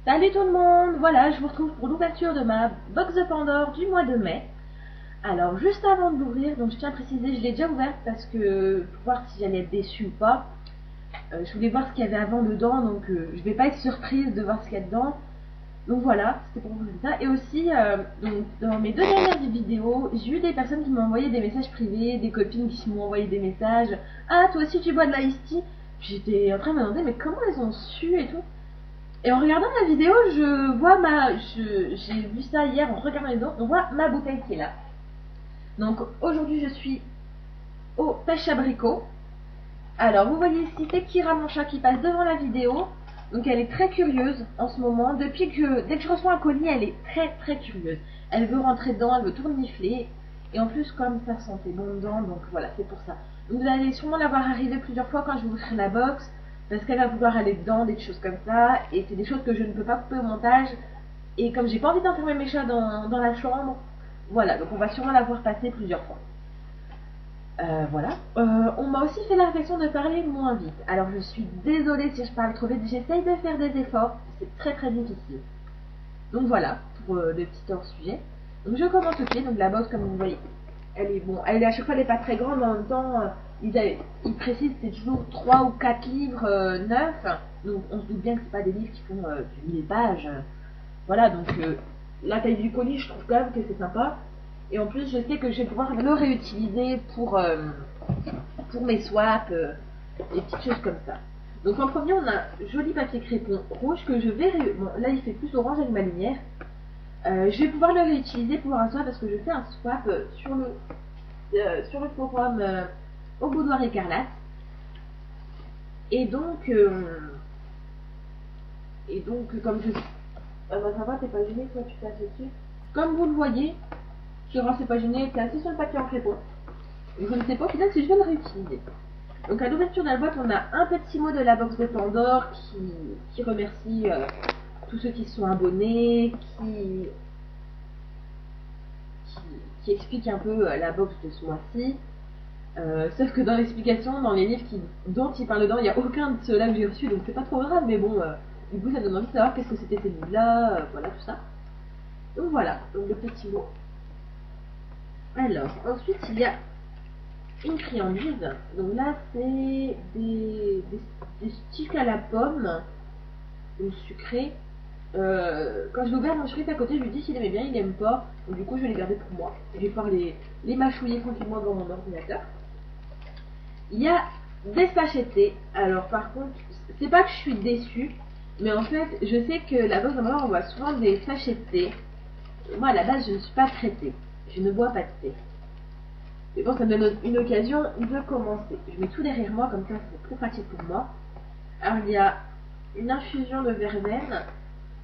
Salut tout le monde, voilà, je vous retrouve pour l'ouverture de ma box de Pandore du mois de mai. Alors juste avant de l'ouvrir, donc je tiens à préciser, je l'ai déjà ouverte parce que pour voir si j'allais être déçue ou pas. Je voulais voir ce qu'il y avait avant dedans, donc je vais pas être surprise de voir ce qu'il y a dedans. Donc voilà, c'était pour vous dire ça. Et aussi, donc, dans mes deux dernières vidéos, j'ai eu des personnes qui m'ont envoyé des messages privés, des copines qui m'ont envoyé des messages. Ah, toi aussi tu bois de l'ice tea? J'étais en train de me demander, mais comment elles ont su et tout. Et en regardant la vidéo, je vois j'ai vu ça hier en regardant les autres, on voit ma bouteille qui est là. Donc aujourd'hui, je suis au pêche abricot. Alors vous voyez ici, c'est Kira, mon chat, qui passe devant la vidéo. Donc elle est très curieuse en ce moment. Dès que je reçois un colis, elle est très très curieuse. Elle veut rentrer dedans, elle veut tout renifler. Et en plus, comme ça sentait bon dedans, donc voilà, c'est pour ça. Donc vous allez sûrement la voir arriver plusieurs fois quand je vais ouvrir la box. Parce qu'elle va vouloir aller dedans, des choses comme ça. Et c'est des choses que je ne peux pas couper au montage. Et comme j'ai pas envie d'enfermer mes chats dans la chambre, voilà, donc on va sûrement la voir passer plusieurs fois. Voilà. On m'a aussi fait la réflexion de parler moins vite. Alors je suis désolée si je parle trop vite, j'essaye de faire des efforts, c'est très très difficile. Donc voilà, pour le petit hors-sujet. Donc je commence tout de suite, donc la box comme vous voyez, elle est bon, elle est à chaque fois elle n'est pas très grande, mais en même temps, ils précisent que c'est toujours 3 ou 4 livres neufs, donc on se doute bien que c'est pas des livres qui font du 1000 pages. Voilà, donc la taille du colis, je trouve quand même que c'est sympa. Et en plus, je sais que je vais pouvoir le réutiliser pour mes swaps, des petites choses comme ça. Donc en premier, on a un joli papier crépon rouge que je vais... Bon, là, il fait plus orange avec ma lumière. Je vais pouvoir le réutiliser pour un swap parce que je fais un swap sur le forum au boudoir écarlate. Et donc, comme je... bah, ça va, t'es pas gêné, toi, tu t'as dessus. Comme vous le voyez, je ne sais pas gêné, c'est assis sur le papier en crépon. Je ne sais pas au final si je vais le réutiliser. Donc à l'ouverture de la boîte, on a un petit mot de la box de Pandore qui remercie tous ceux qui sont abonnés, qui explique un peu la box de ce mois-ci. Sauf que dans l'explication, dans les livres dont il parle dedans, il n'y a aucun de ceux-là que j'ai reçu, donc c'est pas trop grave, mais bon, du coup ça donne envie de savoir qu'est-ce que c'était ces livres-là, voilà tout ça. Donc voilà, donc le petit mot. Alors, ensuite il y a une friandise. Donc là, c'est des sticks à la pomme, ou sucré. Quand je l'ai ouvert, mon chéri à côté, je lui dis s'il aimait bien, il aime pas. Donc du coup, je vais les garder pour moi. Je vais pouvoir les mâchouiller tranquillement devant mon ordinateur. Il y a des sachettés. Alors par contre, c'est pas que je suis déçue, mais en fait, je sais que là-bas, on voit souvent des sachettés. Moi, à la base, je ne suis pas très thé. Je ne bois pas de thé. Mais bon, ça me donne une occasion de commencer. Je mets tout derrière moi, comme ça c'est plus pratique pour moi. Alors il y a une infusion de verveine.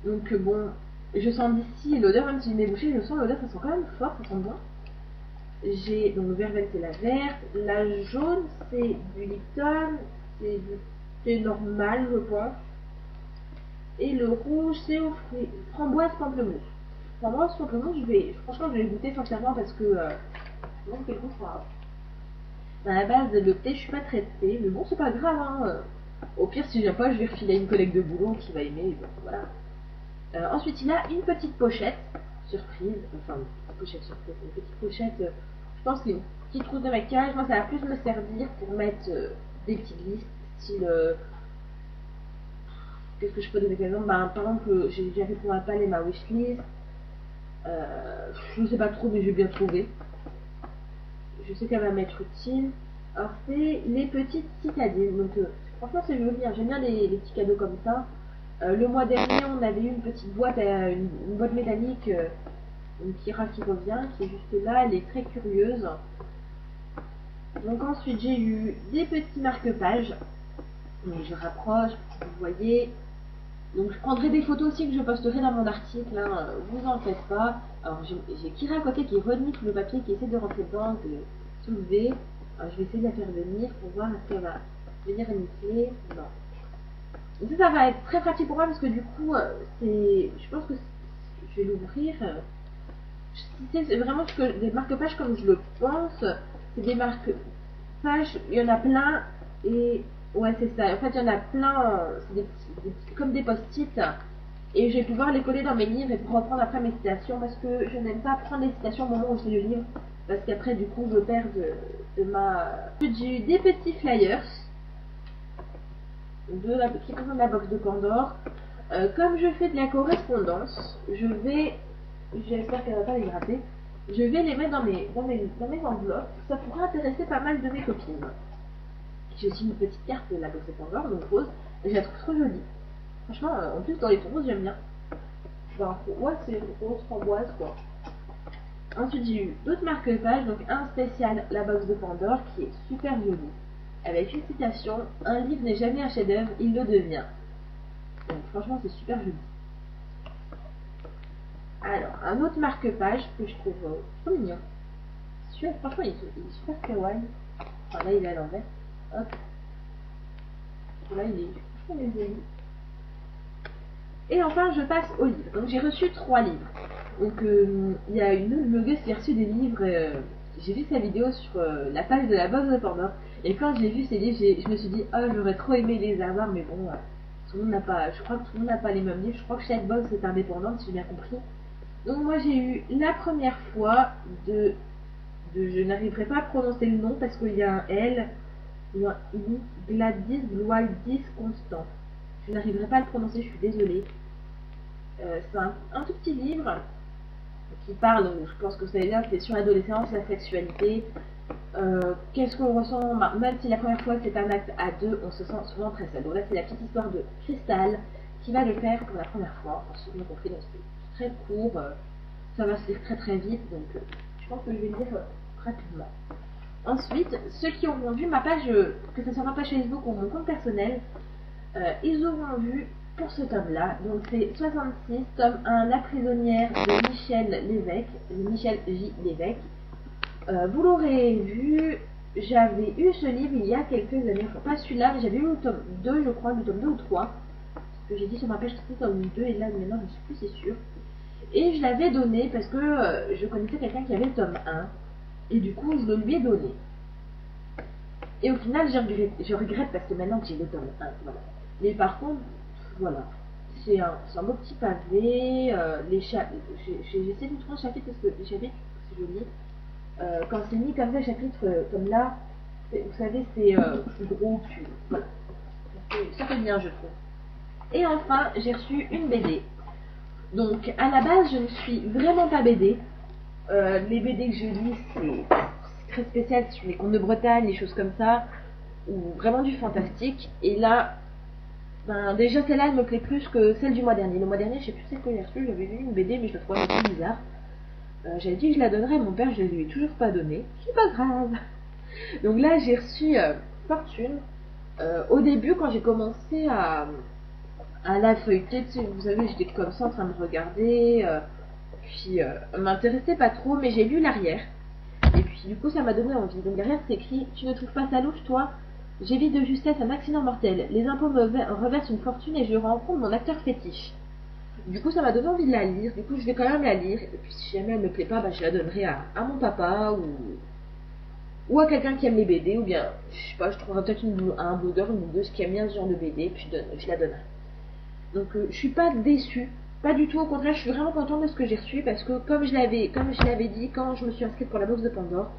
Donc bon, je sens d'ici l'odeur, même si je mets bouché, je sens l'odeur, ça sent quand même fort, ça sent bon. J'ai donc le verveine, c'est la verte. La jaune, c'est du Lipton, c'est du thé normal, je pense. Et le rouge, c'est au fruit framboise pamplemousse. Framboise pamplemousse, franchement, je vais goûter sincèrement parce que bon, quel goût ça a. À la base, le thé, je suis pas très thé, mais bon, c'est pas grave. Hein. Au pire, si j'aime pas, je vais refiler à une collègue de boulot qui va aimer. Donc, voilà. Ensuite, il y a une petite pochette surprise. Enfin, une pochette surprise. Une petite pochette, je pense que c'est une petite trousse de maquillage. Moi, ça va plus me servir pour mettre des petites listes. Style. Qu'est-ce que je peux donner comme exemple? Par exemple, j'ai fait pour ma palle et ma wishlist. Je sais pas trop, mais j'ai bien trouvé. Je sais qu'elle va m'être utile. Alors c'est les petites citadines. Donc franchement c'est joli, hein. J'aime bien les petits cadeaux comme ça. Le mois dernier on avait eu une petite boîte, une boîte métallique, une Kira qui revient, qui est juste là, elle est très curieuse. Donc ensuite j'ai eu des petits marque-pages. Donc je rapproche, vous voyez. Donc je prendrai des photos aussi que je posterai dans mon article, hein. Vous en faites pas. Alors j'ai Kira à côté qui renifle le papier, qui essaie de rentrer dedans, de soulever. Alors, je vais essayer de la faire venir pour voir est-ce qu'elle va venir renifler. Non. Donc ça va être très pratique pour moi parce que du coup, je pense que je vais l'ouvrir. C'est vraiment des marque-pages comme je le pense. C'est des marque-pages, il y en a plein et ouais c'est ça. En fait il y en a plein, c'est comme des post-it Et je vais pouvoir les coller dans mes livres et pour reprendre après mes citations parce que je n'aime pas prendre les citations au moment où je lis le livre parce qu'après du coup je perds des petits flyers qui concernent la box de Pandore. Comme je fais de la correspondance, j'espère qu'elle va pas les gratter, je vais les mettre dans mes enveloppes. Ça pourrait intéresser pas mal de mes copines. J'ai aussi une petite carte de la box de Pandore, donc rose, et je la trouve trop jolie. Franchement, en plus dans les tons roses j'aime bien. Genre, ouais, c'est rose framboise quoi. Ensuite j'ai eu d'autres marque-pages, donc un spécial la box de Pandore qui est super joli. Avec une citation, un livre n'est jamais un chef-d'œuvre, il le devient. Donc franchement c'est super joli. Alors, un autre marque-page que je trouve trop mignon. Franchement il est super kawaii. Enfin là il est à l'envers. Hop. Là franchement il est joli. Et enfin je passe aux livres. Donc j'ai reçu 3 livres. Donc il y a une blogueuse qui a reçu des livres. J'ai vu sa vidéo sur la page de la box de Pandore. Et quand j'ai vu ces livres, je me suis dit, oh j'aurais trop aimé les avoir, mais bon, tout le monde n'a pas, je crois que tout le monde n'a pas les mêmes livres. Je crois que chaque box est indépendante, si j'ai bien compris. Donc moi j'ai eu la première fois je n'arriverai pas à prononcer le nom parce qu'il y a un L, il y a un I, Gladys Gladys Constant. Je n'arriverai pas à le prononcer, je suis désolée. C'est un tout petit livre qui parle, je pense que vous savez bien, c'est sur l'adolescence, la sexualité. Qu'est-ce qu'on ressent, même si la première fois c'est un acte à deux, on se sent souvent très seul. Donc là c'est la petite histoire de Cristal qui va le faire pour la première fois. Enfin, si vous m'avez compris, donc c'est très court, ça va se lire très très vite, donc je pense que je vais le lire rapidement. Ensuite, ceux qui auront vu ma page, que ce soit ma page Facebook ou mon compte personnel, ils auront vu pour ce tome-là, donc c'est 66, tome 1, La prisonnière de Michel Lévesque, Michel J. Lévesque. Vous l'aurez vu, j'avais eu ce livre il y a quelques années, enfin pas celui-là, mais j'avais eu le tome 2, je crois, le tome 2 ou 3, parce que j'ai dit sur ma page que c'était tome 2, et là maintenant je ne suis plus c'est sûr. Et je l'avais donné parce que je connaissais quelqu'un qui avait le tome 1, et du coup je le lui ai donné. Et au final je regrette parce que maintenant que j'ai le tome 1, voilà. Mais par contre, voilà, c'est un beau petit pavé, j'ai essayé de trouver un chapitre parce que les chapitres, c'est joli. Quand c'est mis comme ça, chapitre comme là, vous savez, c'est plus gros, voilà. Ça fait bien, je trouve. Et enfin, j'ai reçu une BD. Donc, à la base, je ne suis vraiment pas BD. Les BD que je lis, c'est très spécial sur les contes de Bretagne, les choses comme ça, ou vraiment du fantastique. Et là, ben, déjà, celle-là, elle me plaît plus que celle du mois dernier. Le mois dernier, je sais plus celle que j'ai reçue, j'avais vu une BD, mais je la trouvais un peu bizarre. J'avais dit que je la donnerais à mon père, je ne lui ai toujours pas donné. C'est pas grave. Donc là, j'ai reçu Fortune. Au début, quand j'ai commencé à la feuilleter, vous savez, j'étais comme ça en train de regarder. Puis, m'intéressait pas trop, mais j'ai lu l'arrière. Et puis, du coup, ça m'a donné envie. Donc derrière, c'est écrit: tu ne trouves pas ça louche, toi? J'évite de justesse un accident mortel. Les impôts me reversent une fortune et je rencontre mon acteur fétiche. Du coup, ça m'a donné envie de la lire. Du coup, je vais quand même la lire. Et puis, si jamais elle me plaît pas, bah, je la donnerai à mon papa ou à quelqu'un qui aime les BD. Ou bien, je sais pas, je trouverai peut-être un blogueur, une blogueuse qui aime bien ce genre de BD. Et puis, je la donnerai. Donc, je suis pas déçue. Pas du tout. Au contraire, je suis vraiment contente de ce que j'ai reçu. Parce que, comme je l'avais dit, quand je me suis inscrite pour la box de Pandore,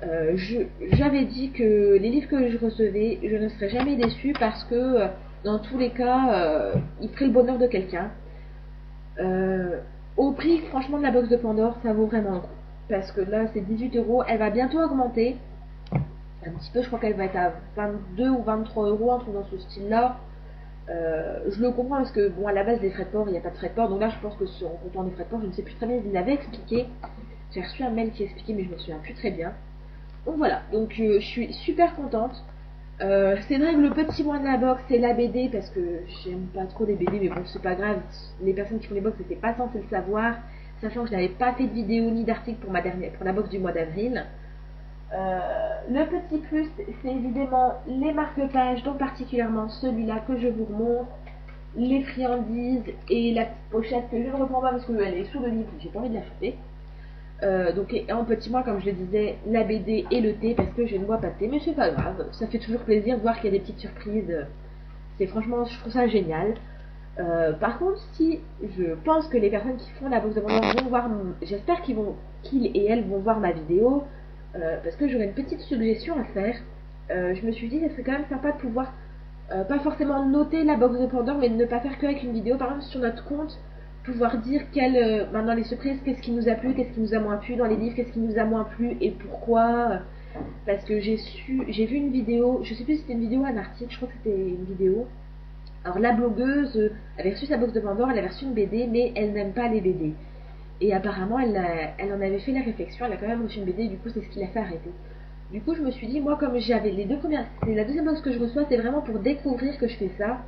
j'avais dit que les livres que je recevais, je ne serais jamais déçue. Parce que, dans tous les cas, ils feraient le bonheur de quelqu'un. Au prix, franchement, de la box de Pandore, ça vaut vraiment le coup. Parce que là, c'est 18 €. Elle va bientôt augmenter. Un petit peu, je crois qu'elle va être à 22 ou 23 €, un truc dans ce style-là. Je le comprends parce que, bon, à la base, les frais de port, il n'y a pas de frais de port. Donc là, je pense que en comptant les frais de port, je ne sais plus très bien. Il l'avait expliqué. J'ai reçu un mail qui expliquait, mais je me souviens plus très bien. Donc voilà. Donc, je suis super contente. C'est vrai que le petit moins de la box, c'est la BD, parce que j'aime pas trop les BD, mais bon, c'est pas grave. Les personnes qui font les box n'étaient pas censées le savoir, sachant que je n'avais pas fait de vidéo ni d'article pour la box du mois d'avril. Le petit plus, c'est évidemment les marque-pages, donc particulièrement celui-là que je vous remontre, les friandises et la petite pochette que je ne reprends pas parce qu'elle est sous le livre, j'ai pas envie de la choper. Donc en petit moins, comme je le disais, la BD et le thé, parce que je ne bois pas de thé, mais c'est pas grave, ça fait toujours plaisir de voir qu'il y a des petites surprises. C'est franchement, je trouve ça génial. Par contre, si je pense que les personnes qui font la box de Pandore vont voir, j'espère qu'ils et elles vont voir ma vidéo, parce que j'aurais une petite suggestion à faire. Je me suis dit, ça serait quand même sympa de pouvoir, pas forcément noter la box de Pandore, mais de ne pas faire qu'avec une vidéo, par exemple sur notre compte, pouvoir dire dans les surprises, qu'est-ce qui nous a plu, qu'est-ce qui nous a moins plu, dans les livres, qu'est-ce qui nous a moins plu et pourquoi. Parce que j'ai vu une vidéo, je sais plus si c'était une vidéo ou un article, je crois que c'était une vidéo. Alors la blogueuse avait reçu sa box de Pandore, elle avait reçu une BD, mais elle n'aime pas les BD. Et apparemment, elle en avait fait la réflexion, elle a quand même reçu une BD, du coup c'est ce qui l'a fait arrêter. Du coup je me suis dit, moi comme j'avais les deux premières, c'est la deuxième box que je reçois, c'est vraiment pour découvrir que je fais ça.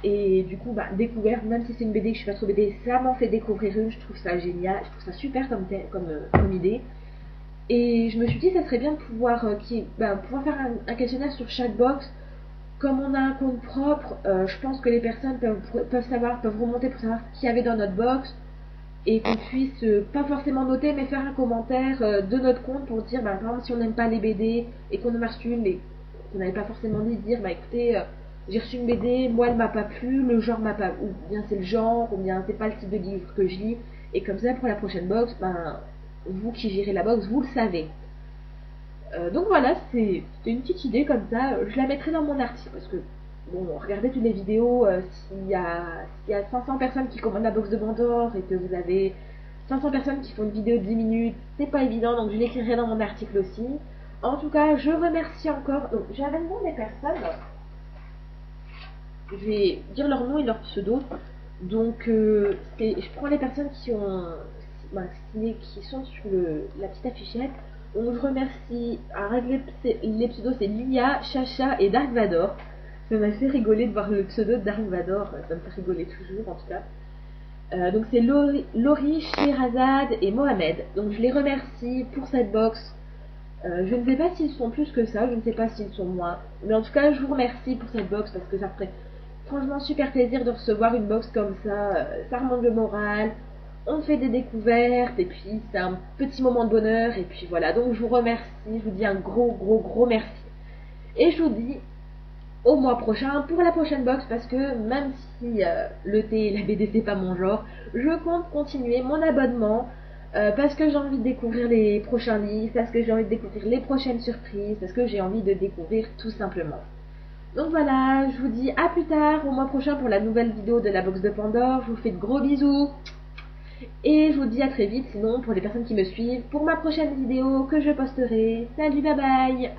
Et du coup, découverte, même si c'est une BD que je suis pas trop BD, ça m'en fait découvrir une, je trouve ça génial, je trouve ça super comme idée. Et je me suis dit, ça serait bien de pouvoir, pouvoir faire un questionnaire sur chaque box. Comme on a un compte propre, je pense que les personnes peuvent remonter pour savoir ce qu'il y avait dans notre box et qu'on puisse, pas forcément noter, mais faire un commentaire de notre compte pour dire, par exemple, si on n'aime pas les BD et qu'on en a reçu une, mais qu'on n'avait pas forcément dit, de dire, écoutez, j'ai reçu une BD, moi elle m'a pas plu, le genre m'a pas, ou bien c'est le genre, ou bien c'est pas le type de livre que je lis, et comme ça pour la prochaine box, vous qui gérez la box, vous le savez. Donc voilà, c'était une petite idée comme ça. Je la mettrai dans mon article parce que, bon, regardez toutes les vidéos. S'il y a 500 personnes qui commandent la box de Pandore et que vous avez 500 personnes qui font une vidéo de 10 minutes, c'est pas évident, donc je l'écrirai dans mon article aussi. En tout cas, je remercie encore. Donc, j'avais le nom des personnes. Je vais dire leur nom et leur pseudo. Donc, je prends les personnes qui sont sur la petite affichette. Donc, je remercie. Alors, les pseudos, c'est Lia, Chacha et Dark Vador. Ça m'a fait rigoler de voir le pseudo de Dark Vador. Ça me fait rigoler toujours, en tout cas. Donc, c'est Laurie, Sherazade et Mohamed. Donc, je les remercie pour cette box. Je ne sais pas s'ils sont plus que ça, je ne sais pas s'ils sont moins. Mais en tout cas, je vous remercie pour cette box parce que ça ferait franchement super plaisir de recevoir une box comme ça. Ça remonte le moral, on fait des découvertes et puis c'est un petit moment de bonheur. Et puis voilà, donc je vous remercie, je vous dis un gros merci. Et je vous dis au mois prochain pour la prochaine box parce que même si le thé et la BD c'est pas mon genre, je compte continuer mon abonnement. Parce que j'ai envie de découvrir les prochains livres, parce que j'ai envie de découvrir les prochaines surprises, parce que j'ai envie de découvrir tout simplement. Donc voilà, je vous dis à plus tard, au mois prochain pour la nouvelle vidéo de la box de Pandore. Je vous fais de gros bisous. Et je vous dis à très vite, sinon pour les personnes qui me suivent, pour ma prochaine vidéo que je posterai. Salut, bye bye.